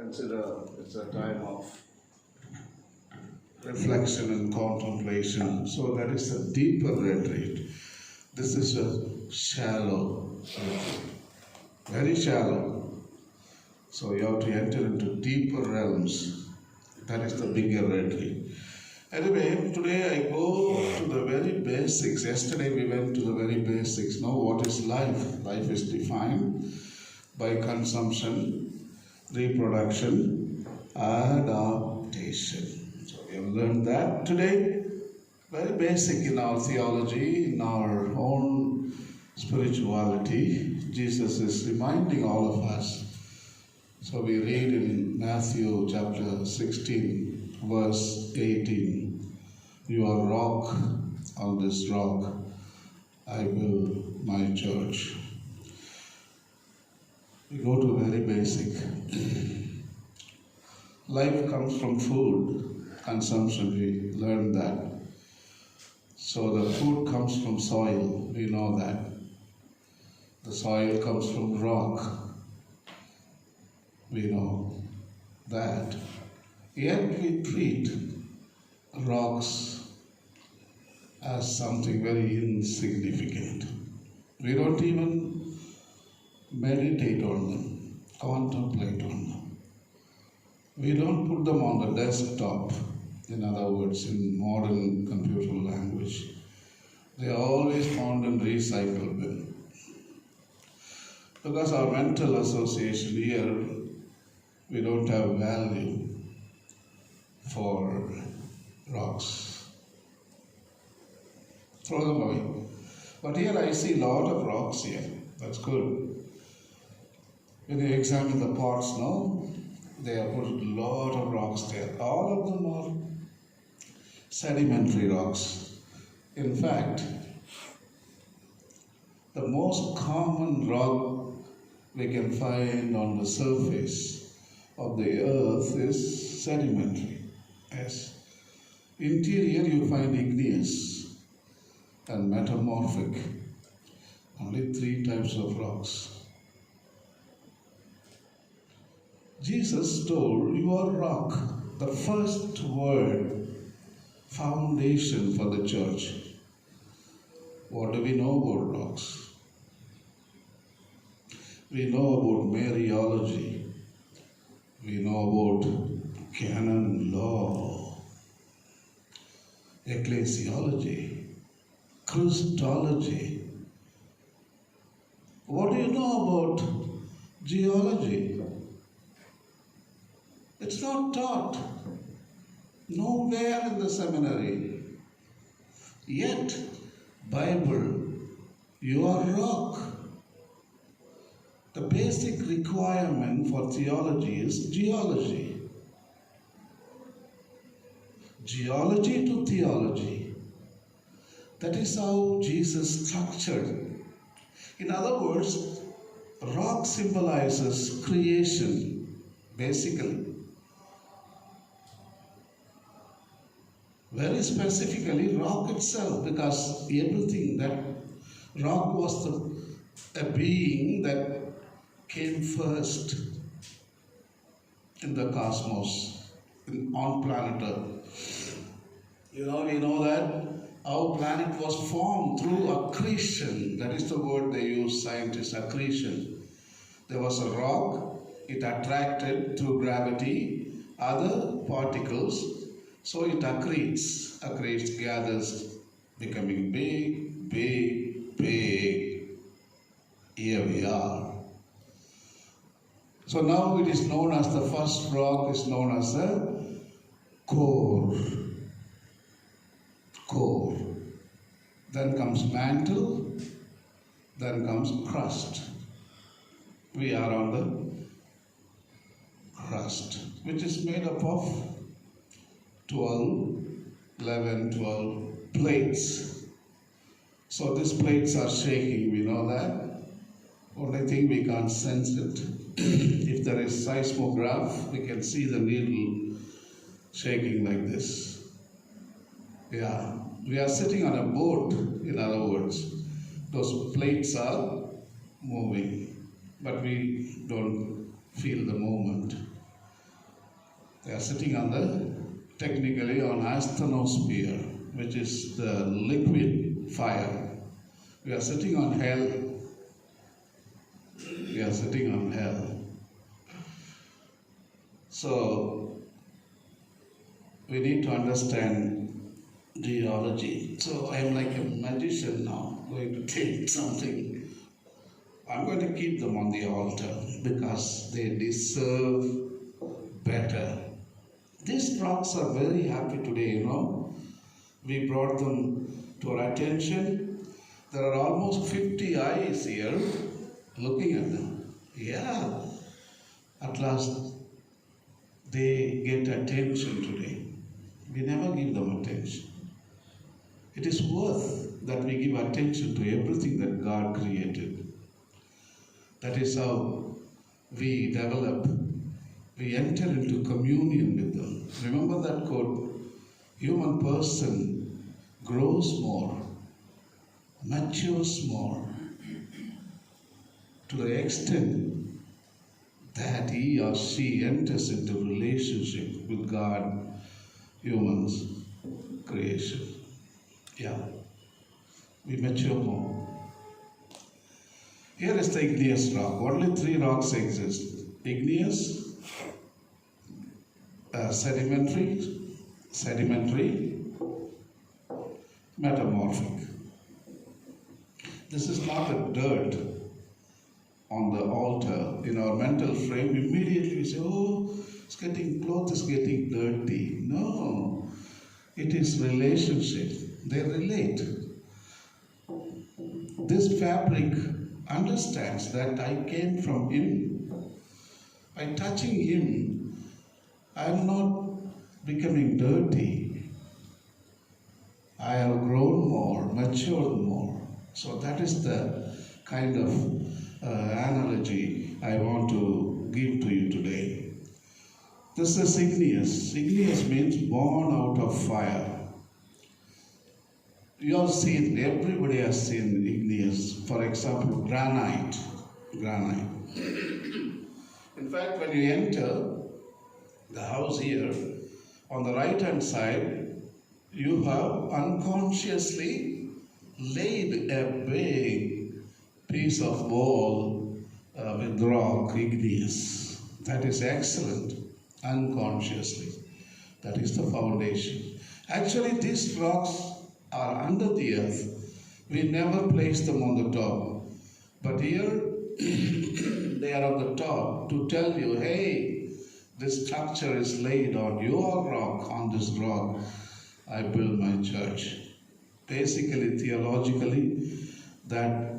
consider it's a time of reflection and contemplation. So that is a deeper retreat. This is a shallow retreat, very shallow. So you have to enter into deeper realms. That is the bigger retreat. Anyway, today I go to the very basics. Yesterday we went to the very basics. Now, what is life? Life is defined by consumption, reproduction, adaptation. So we have learned that today. Very basic in our theology, in our own spirituality. Jesus is reminding all of us. So we read in Matthew chapter 16, verse 18. You are rock, on this rock I build my church. We go to very basic. Life comes from food, consumption, we learned that. So the food comes from soil, we know that. The soil comes from rock, we know that. Yet we treat rocks as something very insignificant. We don't even meditate on them, contemplate on them. We don't put them on the desktop, in other words, in modern computer language. They are always found in recycle bin. Because our mental association here, we don't have value for rocks. Throw them away. But here I see a lot of rocks here. That's good. When you examine the pots now, they have put a lot of rocks there. All of them are sedimentary rocks. In fact, the most common rock we can find on the surface of the earth is sedimentary. Yes. Interior you find igneous and metamorphic. Only 3 types of rocks. Jesus told, you are rock, the first word, foundation for the church. What do we know about rocks? We know about Mariology. We know about canon law, ecclesiology, Christology. What do you know about geology? It's not taught. Nowhere in the seminary. Yet, Bible, you are rock. The basic requirement for theology is geology. Geology to theology. That is how Jesus structured. In other words, rock symbolizes creation, basically. Very specifically, rock itself, because everything that rock was a being that came first in the cosmos, on planet Earth. We know that our planet was formed through accretion. That is the word they use, scientists, accretion. There was a rock, it attracted through gravity other particles, so it accretes, gathers, becoming big, big, big. Here we are. So now it is known as the first rock is known as a core. Core. Then comes mantle. Then comes crust. We are on the crust, which is made up of 12 plates. So these plates are shaking, we know that. Only thing we can't sense it. If there is seismograph, we can see the needle shaking like this. Yeah, we are sitting on a boat, in other words. Those plates are moving, but we don't feel the movement. They are sitting on technically on asthenosphere, which is the liquid fire. We are sitting on hell. We are sitting on hell. So, we need to understand theology. So, I am like a magician now, going to take something. I'm going to keep them on the altar because they deserve better. These rocks are very happy today, We brought them to our attention. There are almost 50 eyes here looking at them. Yeah, at last they get attention today. We never give them attention. It is worth that we give attention to everything that God created. That is how we develop, we enter into communion with them. Remember that quote, human person grows more, matures more, to the extent that he or she enters into relationship with God, humans, creation. Yeah, we mature more. Here is the igneous rock. Only 3 rocks exist. Igneous, sedimentary, metamorphic. This is not a dirt on the altar. In our mental frame, immediately we say, oh, cloth is getting dirty. No, it is relationship. They relate. This fabric understands that I came from him. By touching him, I am not becoming dirty. I have grown more, matured more. So that is the kind of analogy I want to give to you today. This is igneous. Igneous means born out of fire. You have seen, everybody has seen igneous. For example, granite. In fact, when you enter the house here, on the right hand side, you have unconsciously laid a big piece of wall with rock, igneous. That is excellent, unconsciously. That is the foundation. Actually, these rocks are under the earth. We never place them on the top. But here, they are on the top to tell you, hey, this structure is laid on your rock, on this rock, I build my church. Basically, theologically, that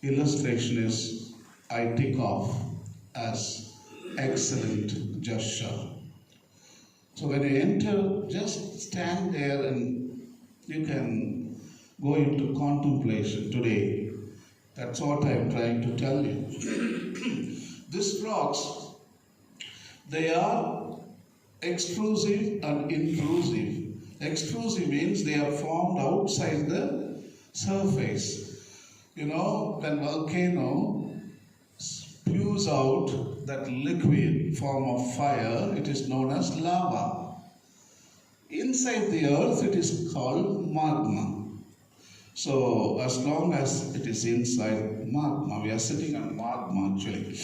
illustration is, I tick off as excellent gesture. So when you enter, just stand there and you can go into contemplation today. That's what I'm trying to tell you. These rocks, they are extrusive and intrusive. Extrusive means they are formed outside the surface. When volcano spews out that liquid form of fire, it is known as lava. Inside the earth, it is called magma. So, as long as it is inside magma, we are sitting on magma actually.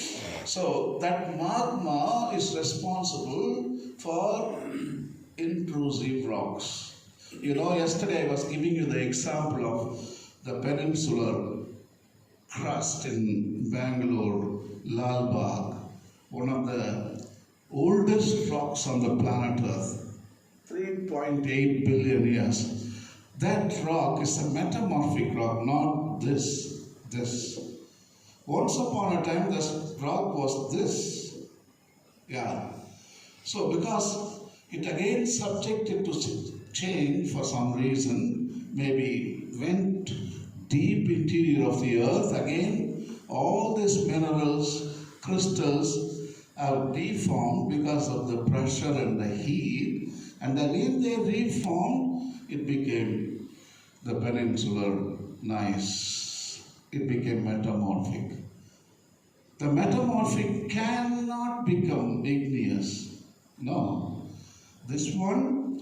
So, that magma is responsible for intrusive rocks. Yesterday I was giving you the example of the peninsular crust in Bangalore, Lalbagh, one of the oldest rocks on the planet Earth. 3.8 billion years. That rock is a metamorphic rock, not this. Once upon a time, this rock was this. Yeah. So, because it again subjected to change for some reason, maybe went deep interior of the earth, again, all these minerals, crystals are deformed because of the pressure and the heat. And again they reformed, it became the peninsular gneiss. It became metamorphic. The metamorphic cannot become igneous. No. this one,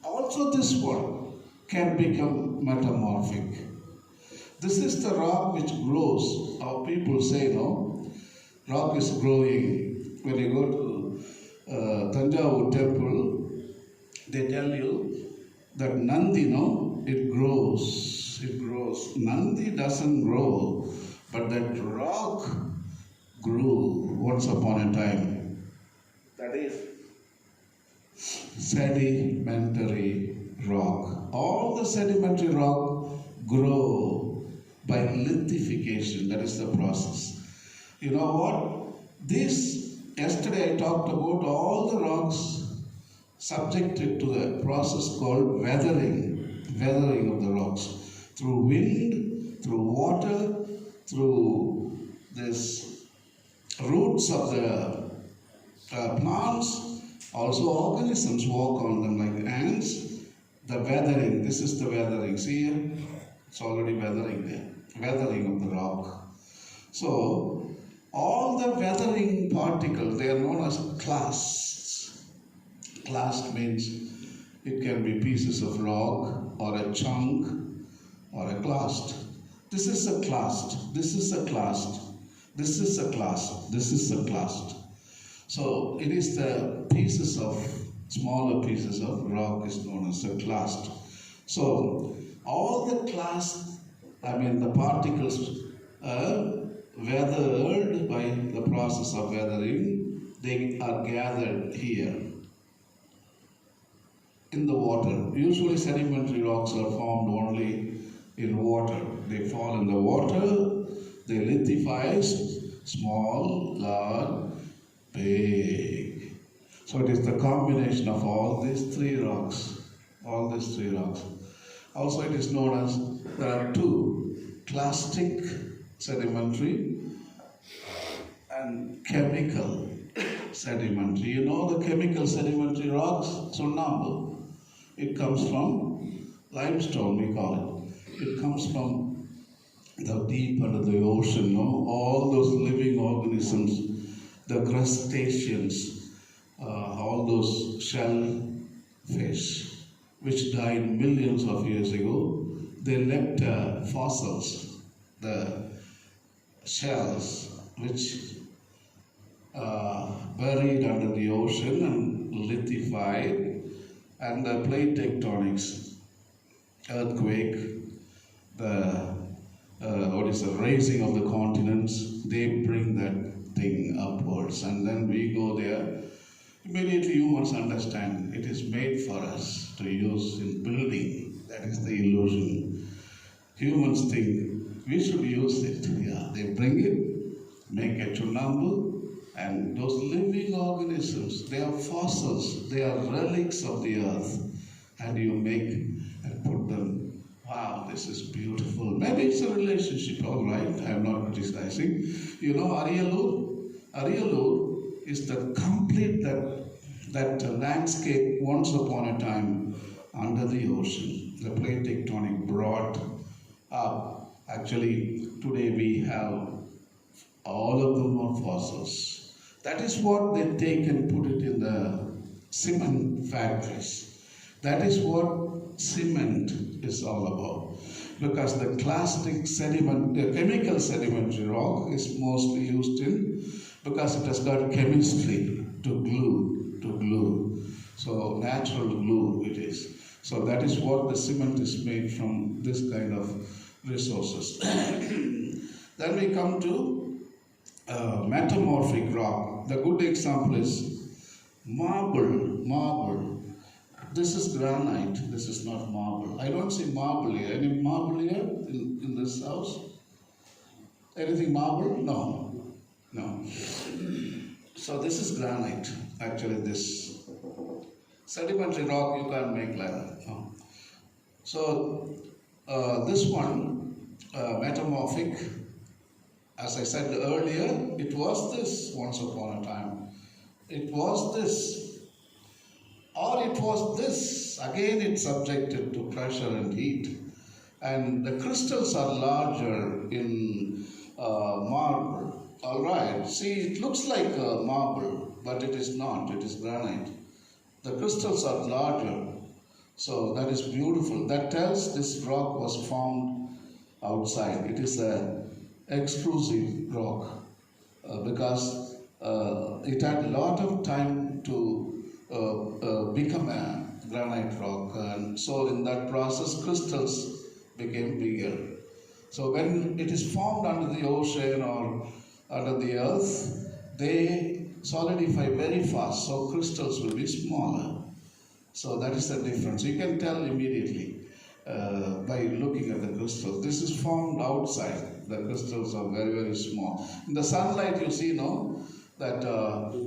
also this one can become metamorphic. This is the rock which grows. Our people say, no, rock is growing. When you go to Tanjavur temple, they tell you that Nandi, no, it grows. It grows. Nandi doesn't grow, but that rock grew once upon a time. That is sedimentary rock. All the sedimentary rock grow by lithification. That is the process. You know what? Yesterday I talked about all the rocks subjected to the process called weathering of the rocks. Through wind, through water, through this roots of the plants, also organisms walk on them like ants. The weathering, this is the weathering. See here? It's already weathering there. Weathering of the rock. So, all the weathering particles, they are known as clasts. Clast means it can be pieces of rock or a chunk or a clast. This is a clast. This is a clast. This is a clast. This is a clast. So it is the pieces of, smaller pieces of rock is known as a clast. So all the clast, the particles weathered by the process of weathering, they are gathered here in the water. Usually sedimentary rocks are formed only in water. They fall in the water, they lithify, small, large, big. So it is the combination of all these three rocks. All these three rocks. Also it is known as, there are two, clastic sedimentary and chemical sedimentary. You know the chemical sedimentary rocks? Sunnambu. It comes from limestone, we call it. It comes from the deep under the ocean, no? All those living organisms, the crustaceans, all those shellfish, which died millions of years ago, they left fossils, the shells, which buried under the ocean and lithified, and the plate tectonics, earthquake, the raising of the continents, they bring that thing upwards, and then we go there. Immediately humans understand it is made for us to use in building. That is the illusion. Humans think we should use it. Yeah, they bring it, make a chunambu, and those living organisms, they are fossils, they are relics of the earth, and you make and put them. Wow, this is beautiful. Maybe it's a relationship, all right. I'm not criticizing. You know, Arialur is the complete that landscape once upon a time under the ocean. The plate tectonic brought up. Actually, today we have all of them are fossils. That is what they take and put it in the cement factories. That is what cement is all about. Because the clastic sediment, the chemical sedimentary rock is mostly used in, because it has got chemistry to glue. So natural glue it is. So that is what the cement is made from, this kind of resources. Then we come to metamorphic rock. The good example is marble. This is granite. This is not marble. I don't see marble here. Any marble here in this house? Anything marble? No. So this is granite. Actually, this sedimentary rock you can't make like that. No. So this one, metamorphic. As I said earlier, it was this once upon a time. It was this. Or it was this. Again, it's subjected to pressure and heat. And the crystals are larger in marble. All right. See, it looks like marble, but it is not. It is granite. The crystals are larger. So that is beautiful. That tells this rock was formed outside. It is an exclusive rock because it had a lot of time to become a granite rock. And so in that process, crystals became bigger. So when it is formed under the ocean or under the earth, they solidify very fast. So crystals will be smaller. So that is the difference. You can tell immediately by looking at the crystals. This is formed outside. The crystals are very, very small. In the sunlight, you see, no, that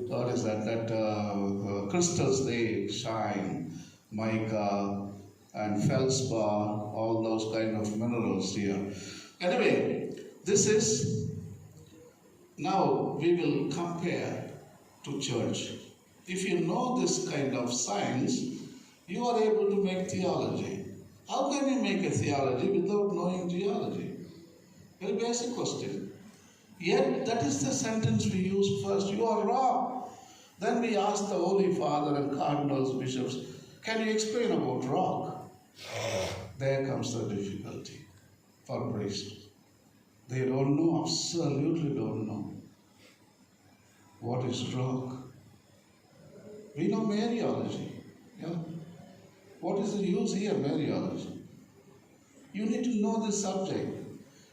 what is that? That crystals, they shine, mica and feldspar, all those kind of minerals here. Anyway, this is, now we will compare to church. If you know this kind of science, you are able to make theology. How can you make a theology without knowing geology? Very basic question. Yet that is the sentence we use first. You are rock. Then we ask the Holy Father and cardinals, bishops, can you explain about rock? There comes the difficulty for priests. They don't know, absolutely don't know. What is rock? We know Mariology. Yeah? What is the use here, Mariology? You need to know this subject.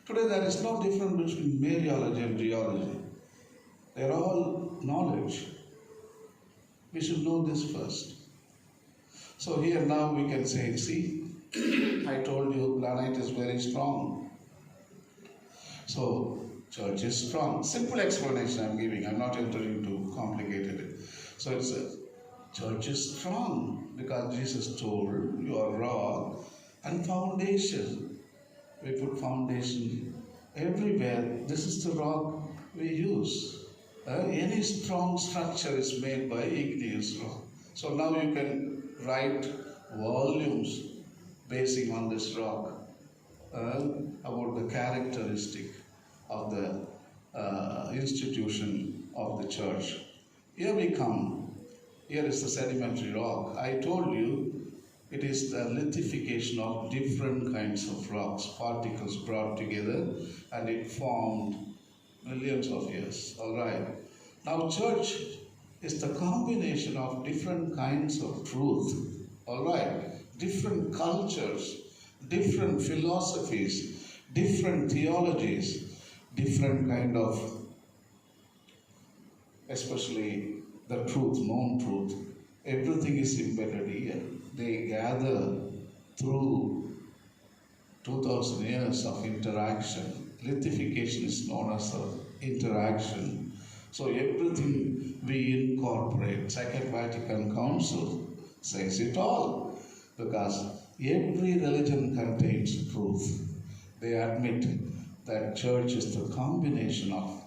Today there is no difference between Mariology and geology. They are all knowledge. We should know this first. So here now we can say, see, I told you granite is very strong. So church is strong. Simple explanation I'm giving. I'm not entering into complicated it. So it's a church is strong because Jesus told you are rock and foundation. We put foundation everywhere. This is the rock we use. Any strong structure is made by igneous rock. So now you can write volumes basing on this rock about the characteristic of the institution of the church. Here we come. Here is the sedimentary rock. I told you it is the lithification of different kinds of rocks, particles brought together, and it formed millions of years. All right. Now church is the combination of different kinds of truth. All right. Different cultures, different philosophies, different theologies, different kind of, especially the truth, known truth. Everything is embedded here. They gather through 2000 years of interaction. Lithification is known as interaction. So everything we incorporate. Second Vatican Council says it all, because every religion contains truth. They admit that church is the combination of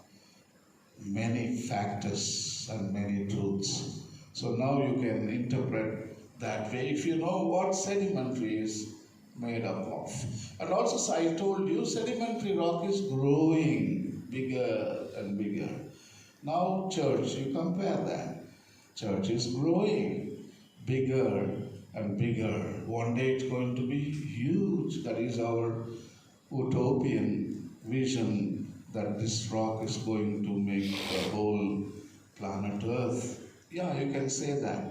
many factors and many truths. So now you can interpret that way if you know what sedimentary is made up of. And also I told you sedimentary rock is growing bigger and bigger. Now church, you compare that. Church is growing bigger and bigger. One day it's going to be huge. That is our utopian vision, that this rock is going to make the whole planet Earth. Yeah, you can say that.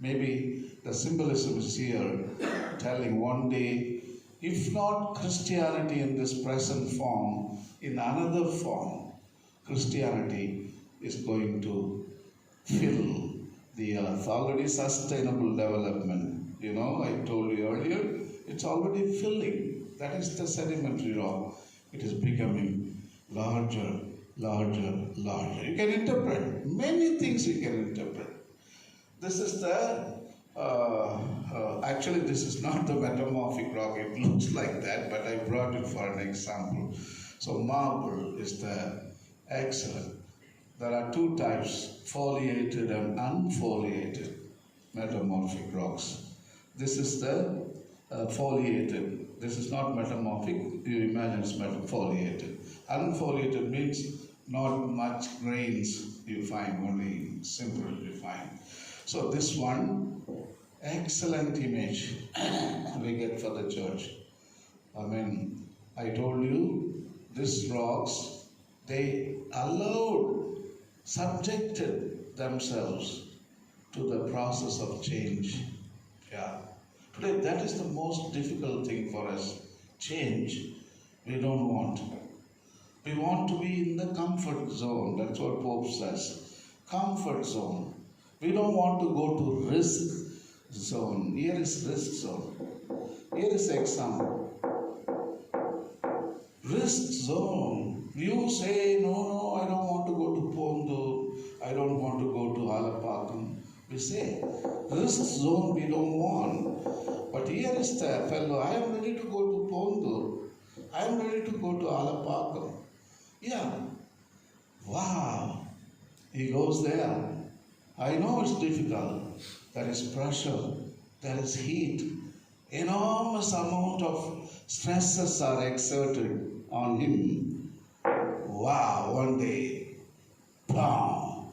Maybe the symbolism is here, telling one day, if not Christianity in this present form, in another form, Christianity is going to fill the earth. Already sustainable development. You know, I told you earlier, it's already filling. That is the sedimentary rock. It is becoming larger, larger, larger. You can interpret. Many things you can interpret. This is the, actually this is not the metamorphic rock. It looks like that, but I brought it for an example. So marble is the excellent. There are two types, foliated and unfoliated metamorphic rocks. This is the foliated. This is not metamorphic. You imagine it's foliated. Unfoliated means not much grains you find, only simple you find. So this one excellent image we get for the church. I mean, I told you, these rocks, they allowed, subjected themselves to the process of change. Yeah. Today, that is the most difficult thing for us. Change, we don't want. We want to be in the comfort zone. That's what Pope says. Comfort zone. We don't want to go to risk zone. Here is risk zone. Here is example. Risk zone. You say, no, I don't want to go to Pondu. I don't want to go to Alapakam. We say, risk zone we don't want. But here is the fellow, I am ready to go to Pondu. I am ready to go to Alapakam. Yeah. Wow. He goes there. I know it's difficult. There is pressure. There is heat. Enormous amount of stresses are exerted on him. Wow, one day, bam,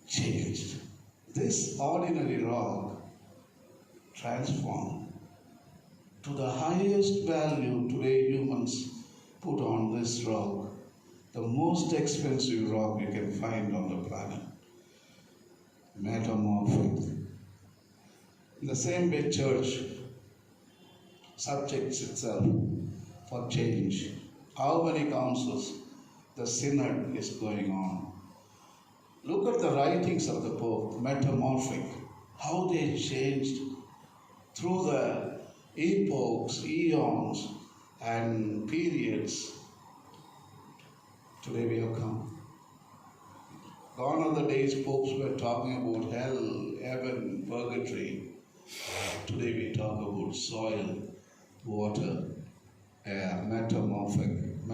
changed. This ordinary rock transformed to the highest value today humans put on this rock, the most expensive rock you can find on the planet. Metamorphic. In the same way, church subjects itself for change. How many councils the synod is going on? Look at the writings of the Pope, metamorphic, how they changed through the epochs, eons, and periods. Today we have come. Gone are the days popes were talking about hell, heaven, purgatory. Today we talk about soil, water, air, metamorphic.